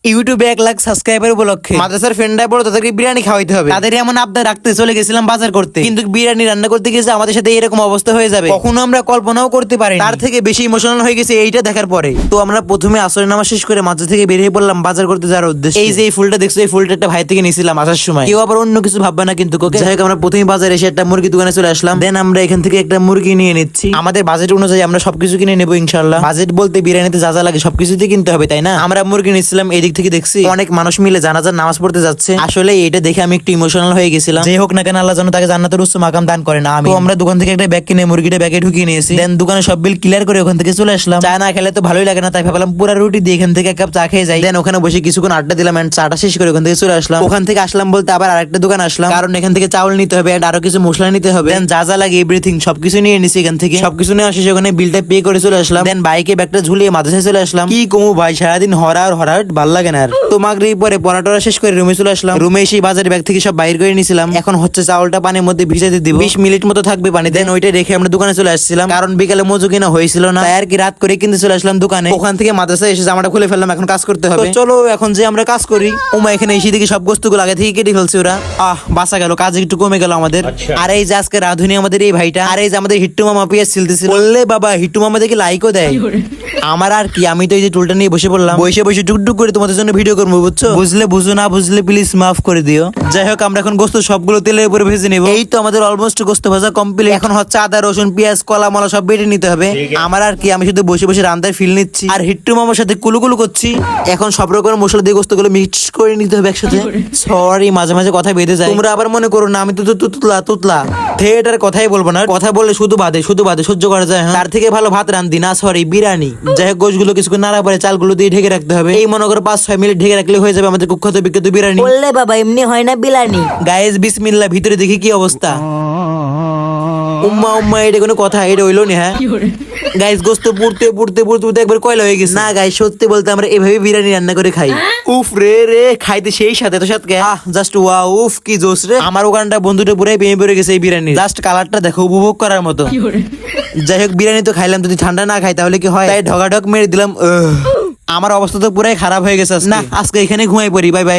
ইউটিউবে 1 লাখ সাবস্ক্রাইবার উপলক্ষে মাদ্রাসার ফ্রেন্ডরা বলো তাদেরকে বিরিয়ানি খাওয়াইতে হবে। তাদের এমন আবদার রাখতে চলে গেছিলাম বাজার করতে, কিন্তু বিরিয়ানি রান্না করতে গেছে আমাদের সাথে এরকম অবস্থা হয়ে যাবে কখনো আমরা কল্পনাও করতে পারি। তার থেকে বেশি ইমোশনাল হয়ে গেছে এইটা দেখার পরে। তো আমরা প্রথমে আসরের নামাজ শেষ করে মাদ্রাসা থেকে বেরিয়ে পড়লাম বাজার করতে যাওয়ার উদ্দেশ্যে। এই যে এই ফুলটা দেখছো, এই ফুলটা একটা ভাই থেকে নিয়েছিলাম আসার সময়। কেউ আবার অন্য কিছু ভাববে না কিন্তু কোকে। যাই হোক, আমরা প্রথমে বাজারে এসে একটা মুরগি দোকানে চলে আসলাম। দেন আমরা এখান থেকে একটা মুরগি নিয়ে নিচ্ছি। আমাদের বাজেট অনুযায়ী আমরা সবকিছু কিনে নেবো ইনশাল্লাহ। বাজেট বলতে বিরিয়ানিতে যা যা লাগে সবকিছুতে কিনতে হবে, তাই না? আমরা মুরগি নিচ্ছিলাম, এদিক থেকে দেখছি অনেক মানুষ মিলে জানাজার নামাজ পড়তে যাচ্ছে। আসলে এটা দেখে আমি একটু ইমোশনাল হয়ে গেছিলাম। যে হোক না কেন, আল্লাহ যেন তাকে জান্নাতের উচ্চ মাকাম দান করে না। আমি আমরা দোকান থেকে একটা ব্যাগ কিনে মুরগিটা ব্যাগে ঢুকিয়ে নিয়েছি। দেন দোকানে সব বিল ক্লিয়ার করে ওখান থেকে চলে আসলাম। চা না খেলে তো ভালোই লাগে না, তাই ভাবলাম পুরো রুটি দিয়ে এখান থেকে 1 কাপ চা খেয়ে যাই। দেন ওখানে বসে কিছুক্ষণ আড্ডা দিলাম এন্ড চাটা শেষ করে ওখান থেকে চলে আসলাম। ওখান থেকে আসলাম বলতে আবার আরেকটা দোকান আসলাম, কারণ এখান থেকে চাউল নিতে হবে এন্ড আরো কিছু মশলা নিতে হবে। দেন যা যা লাগে এভরিথিং সবকিছু নিয়ে নিছি এখান থেকে। সবকিছু নেওয়া শেষে ওখানে বিলটা পে করে চলে আসলাম। দেন বাইকে ব্যাগটা ঝুলিয়ে মাদ্রাসায় চলে আসলাম। কি কমু ভাই, সারাদিন হরার ভাল লাগে না আর। তো মাগরিব পরে পড়াটা শেষ করে রুমে চলে আসলাম। রুমে এসে বাজারের ব্যাগ থেকে সব বাইর করে নিয়েছিলাম। এখন হচ্ছে চাউলটা পানির মধ্যে ভিজাতে দিব, 20 মিনিট মতো থাকবে পানি। দেন ওইটা রেখে আমরা দোকানে চলে আসছিলাম, কারণ বিকালে মজু কিনা হয়েছিল না, তাই আর কি রাত করে কিনতে চলে আসলাম দোকানে। ওখান থেকে মাদ্রাসায় এসে জামাটা খুলে ফেললাম, এখন কাজ করতে হবে। তো চলো এখন যে আমরা কাজ করি। ওমা এখানে এসে দেখি সব বস্তুগুলো আগে থেকে কেটে ফেলছে ওরা। বাঁচা গেল, কাজ একটু কমে গেল আমাদের। আর এই যে আজকে রাধুনি আমাদের এই ভাইটা, আর এই যে আমাদের হিট্টু মামা পেঁয়াজ ছিলতেছিল। বললে বাবা হিট্টু মামা দেখে লাইকও দেয়। আমার আর কি, আমি তো এই যে টুলটা নিয়ে বসে পড়লাম। বসে বসে টুকটুক করে তোমাদের জন্য ভিডিও করবো, বুঝছো? বুঝলে বুঝো, না বুঝলে প্লিজ মাফ করে দিও। যাই হোক, আমরা এখন গোস্ত সবগুলো তেলের উপরে ভেজে নিব। এই তো আমাদের অলমোস্ট গোস্ত ভাজা কমপ্লিট। এখন হচ্ছে আদা রসুন পেঁয়াজ কলা মলা সব বেটে নিতে হবে। আমার আর কি, আমি শুধু বসে বসে রান্নার ফিল নিচ্ছি আর হিট্টু মামার সাথে কুলুকুলু করছি। এখন সব রকমের মশলা দিয়ে গোস্তগুলো মিক্স করে নিতে হবে একসাথে। সরি মাঝে মাঝে কথা বেঁধে যায়, তোমরা আবার মনে করো না আমি তো তুতলা থিয়েটার কথাই বলবো না। কথা বললে শুধু বাদে সহ্য করা যায়। তার থেকে ভালো ভাত রান্ধি না, সরি বিরিয়ানি। যাই হোক, গোশগুলো কিছুক্ষণ নাড়া পরে চালগুলো দিয়ে ঢেকে রাখতে হবে। এই মনে করো 5-6 মিনিট ঢেকে রাখলে হয়ে যাবে আমাদের কুখ্যাত বিখ্যাত বিরিয়ানি। বললে বাবা এমনি হয় না বিলানি। গায়েস বিসমিল্লাহ, ভিতরে দেখি কি অবস্থা। উম্মা এটা কোনো কথা? এটা হইলো না। হ্যাঁ গাইস, গোস্ত পুড়তে একবার কয়লা হয়ে গেছে। না গাইস, সত্যি বলতে আমরা এভাবে বিরিয়ানি রান্না করে খাই। উফ রে খাইতে সেই সাথে তো সাথে জাস্ট ওয়া উফ কি জোস রে। আমার ওখানটা বন্ধুটা পুরাই প্রেমে পড়ে গেছে এই বিরিয়ানি। জাস্ট কালারটা দেখো, উপভোগ করার মতো। যাই হোক, বিরিয়ানি তো খাইলাম, যদি ঠান্ডা না খাই তাহলে কি হয়, তাই ঢগাঢক মেরে দিলাম। আমার অবস্থা তো পুরাই খারাপ হয়ে গেছে। না আজকে এখানে ঘুমাই পড়ি, বাই বাই।